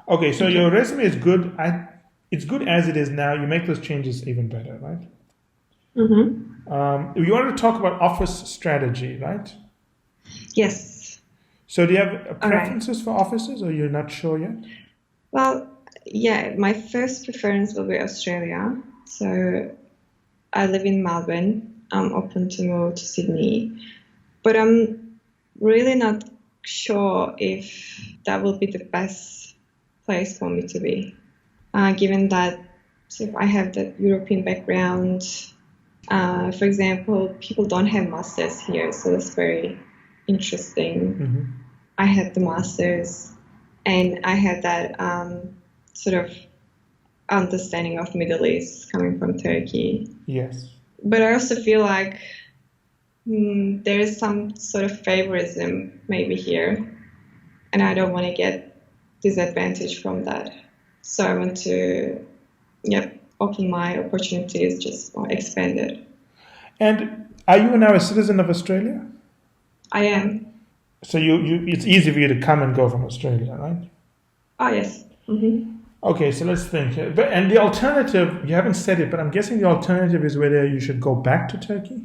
Okay, so Okay. your resume is good. It's good as it is now. You make those changes even better, right? Mm-hmm. You wanted to talk about office strategy, right? Yes. So do you have All right. preferences for offices, or you're not sure yet? Well, yeah, my first preference will be Australia. So I live in Melbourne. I'm open to move to Sydney, but I'm really not sure if that will be the best place for me to be, given that so if I have that European background. For example, people don't have masters here, so that's very interesting. Hmm. I had the masters, and I had that sort of understanding of Middle East coming from Turkey. Yes. But I also feel like there is some sort of favoritism maybe here, and I don't want to get disadvantage from that. So I want to, yeah, open my opportunities, just expand it. And are you now a citizen of Australia? I am. So it's easy for you to come and go from Australia, right? Oh, yes. Mm-hmm. Okay, so let's think. And the alternative, you haven't said it, but I'm guessing the alternative is whether you should go back to Turkey.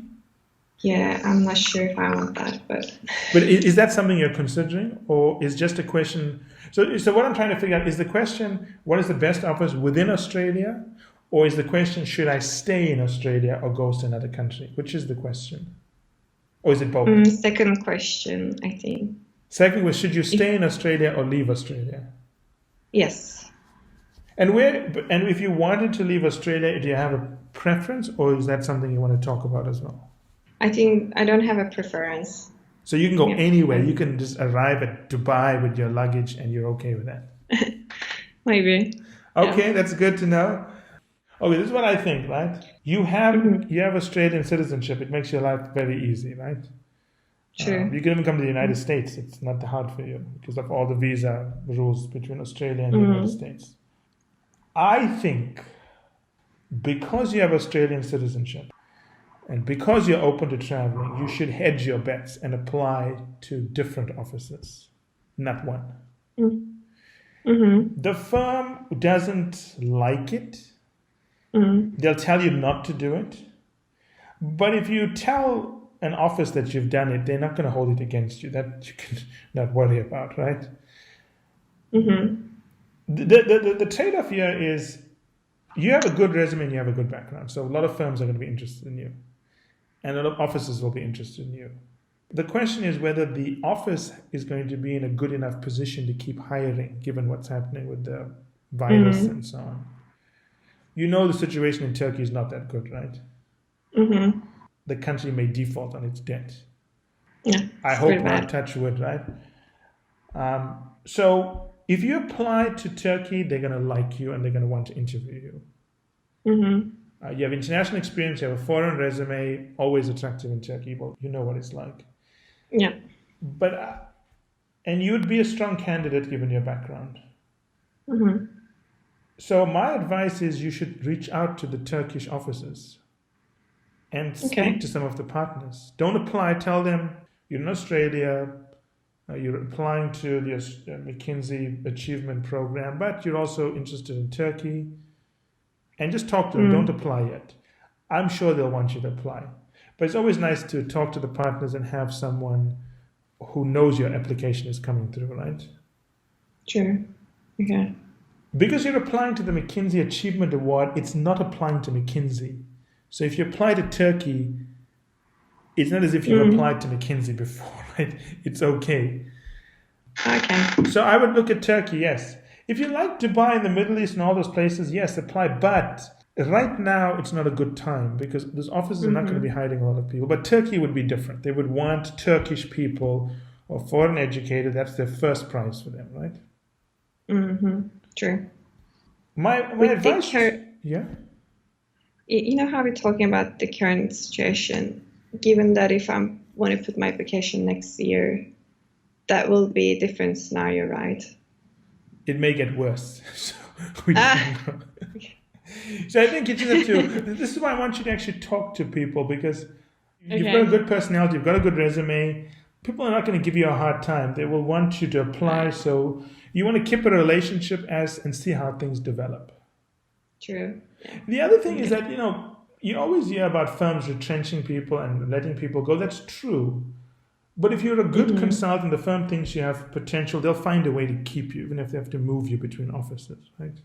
Yeah, I'm not sure if I want that, but But is that something you're considering, or is just a question? So what I'm trying to figure out is the question: what is the best offers within Australia, or is the question should I stay in Australia or go to another country? Which is the question, or is it both? second question, I think. Second was should you If stay in Australia or leave Australia? yes, And if you wanted to leave Australia, do you have a preference, or is that something you want to talk about as well? I think I don't have a preference. So you can go Yeah, anywhere. You can just arrive at Dubai with your luggage, and you're okay with that. maybe. Yeah. Okay, that's good to know. Okay, this is what I think, right? Mm-hmm. You have Australian citizenship. It makes your life very easy, right? True. You can even come to the United States. It's not hard for you because of all the visa rules between Australia and the United Mm-hmm. States. I think because you have Australian citizenship and because you're open to traveling, you should hedge your bets and apply to different offices, not one. Mm-hmm. The firm doesn't like it. Mm-hmm. They'll tell you not to do it. But if you tell an office that you've done it, they're not going to hold it against you. That you can not worry about, right? Mm-hmm. The trade-off here is you have a good resume and you have a good background. So a lot of firms are going to be interested in you. And a lot of offices will be interested in you. The question is whether the office is going to be in a good enough position to keep hiring, given what's happening with the virus Mm-hmm. and so on. You know the situation in Turkey is not that good, right? Mm-hmm. The country may default on its debt. Yeah, I it's pretty hope not, bad. touch wood, right? So if you apply to Turkey, they're going to like you and they're going to want to interview you. Mm-hmm. You have international experience, you have a foreign resume, always attractive in Turkey. Well, you know what it's like. Yeah. But and you'd be a strong candidate given your background. Mm-hmm. So my advice is you should reach out to the Turkish offices and speak Okay. to some of the partners. Don't apply. Tell them you're in Australia. You're applying to the McKinsey Achievement Program, but you're also interested in Turkey. And just talk to them. Don't Mm. apply yet. I'm sure they'll want you to apply. But it's always nice to talk to the partners and have someone who knows your application is coming through, right? True. Okay. Because you're applying to the McKinsey Achievement Award, it's not applying to McKinsey. So if you apply to Turkey, it's not as if you've Mm. applied to McKinsey before, right? It's okay. Okay. So I would look at Turkey, yes. If you like Dubai and the Middle East and all those places, yes, apply. But right now, it's not a good time because those offices are not going to be Mm-hmm. hiring a lot of people. But Turkey would be different. They would want Turkish people or foreign educated. That's their first prize for them, right? Mm-hmm. True. My With the advice, current, yeah. you know how we're talking about the current situation, given that if I want to put my application next year, that will be a different scenario, right? It may get worse. So we Ah, don't know. So I think you just have to. This is why I want you to actually talk to people because you've got a okay. good personality, you've got a good resume. people are not going to give you a hard time. They will want you to apply. So you want to keep a relationship and see how things develop. True. Yeah. The other thing is that, you always hear about firms retrenching people and letting people go. That's true. But if you're a good consultant, the firm thinks you have potential, they'll find a way to keep you, even if they have to move you between offices, right?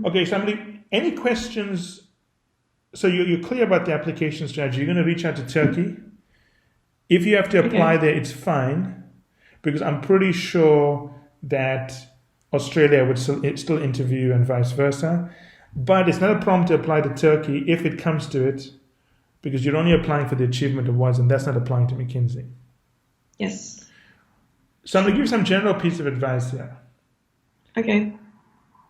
Okay, so any questions? So you're clear about the application strategy. You're going to reach out to Turkey. If you have to apply there, it's fine, because I'm pretty sure that Australia would still interview you and vice versa. But it's not a problem to apply to Turkey if it comes to it, because you're only applying for the achievement awards, and that's not applying to McKinsey. Yes. So I'm going to give you some general piece of advice here. Okay.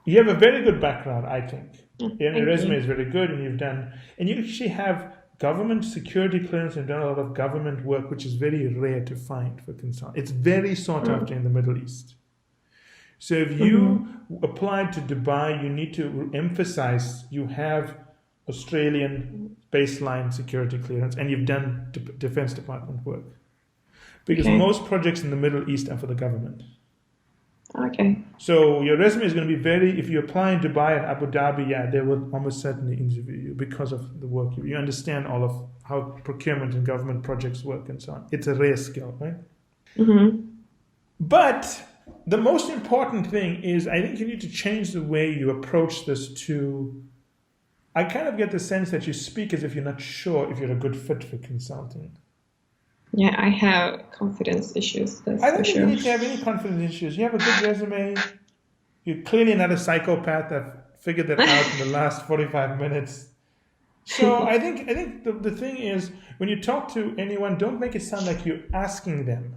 You have a very good background, I think. Your resume you. is very good, and you actually have government security clearance and done a lot of government work, which is very rare to find for consultants. It's very sought after in the Middle East. So if you applied to Dubai, you need to emphasize you have Australian baseline security clearance and you've done Defense Department work. Because most projects in the Middle East are for the government. Okay. So your resume is going to be if you apply in Dubai and Abu Dhabi, they will almost certainly interview you because of the work. You understand all of how procurement and government projects work and so on. It's a rare skill, right? But the most important thing is, I think you need to change the way you approach this I kind of get the sense that you speak as if you're not sure if you're a good fit for consulting. Yeah, I have confidence issues. That's I don't for think sure. you need to have any confidence issues. You have a good resume. You're clearly not a psychopath. I've figured that out in the last 45 minutes. So I think the thing is, when you talk to anyone, don't make it sound like you're asking them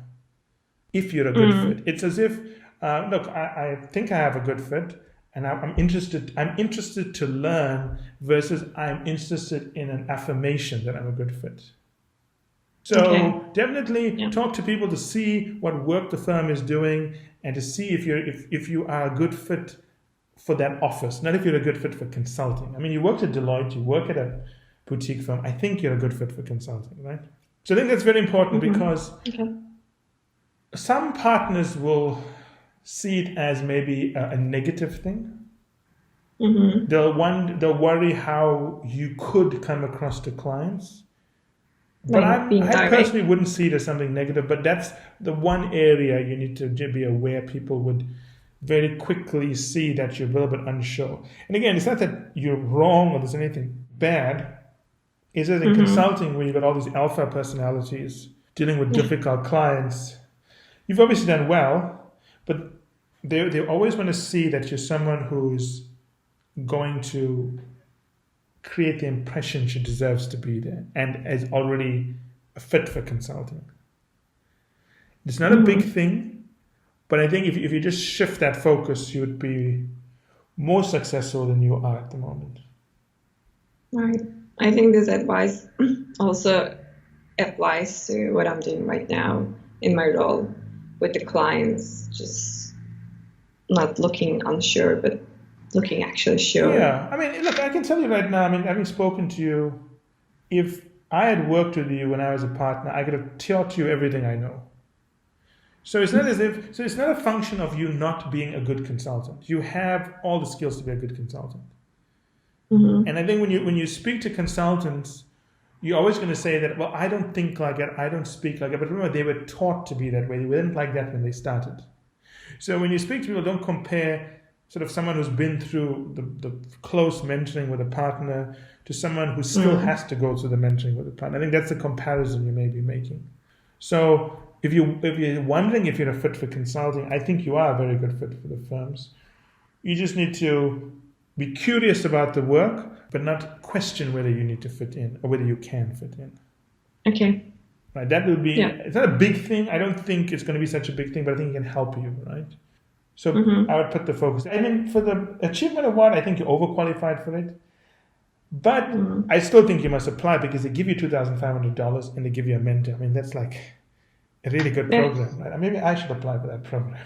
if you're a good fit. It's as if, look, I think I have a good fit, and I'm interested to learn, versus I'm interested in an affirmation that I'm a good fit. So definitely talk to people to see what work the firm is doing, and to see if you are a good fit for that office, not if you're a good fit for consulting. I mean, you worked at Deloitte, you work at a boutique firm. I think you're a good fit for consulting, right? So I think that's very important, because some partners will see it as maybe a negative thing. They'll worry how you could come across to clients. But I personally wouldn't see it as something negative, but that's the one area you need to be aware. People would very quickly see that you're a little bit unsure. And again, it's not that you're wrong or there's anything bad. It's that in consulting, where you've got all these alpha personalities dealing with difficult clients, you've obviously done well, but they always want to see that you're someone who's going to create the impression she deserves to be there and is already a fit for consulting. It's not a big thing, but I think if you just shift that focus, you would be more successful than you are at the moment. Right. I think this advice also applies to what I'm doing right now in my role with the clients, just not looking unsure, but looking actually sure. Yeah, I mean, look, I can tell you right now, I mean, having spoken to you, if I had worked with you when I was a partner, I could have taught you everything I know. So it's not it's not a function of you not being a good consultant. You have all the skills to be a good consultant. And I think when you speak to consultants, you're always going to say that, well, I don't think like it, I don't speak like it. But remember, they were taught to be that way. They weren't like that when they started. So when you speak to people, don't compare sort of someone who's been through the close mentoring with a partner to someone who still has to go through the mentoring with a partner. I think that's the comparison you may be making. So if you're wondering if you're a fit for consulting, I think you are a very good fit for the firms. You just need to be curious about the work, but not question whether you need to fit in or whether you can fit in. Okay. Right. That will be, it's not a big thing. I don't think it's going to be such a big thing, but I think it can help you, right? So I would put the focus. I mean, for the achievement award, I think you're overqualified for it. But I still think you must apply, because they give you $2,500 and they give you a mentor. I mean, that's like a really good program, right? Maybe I should apply for that program.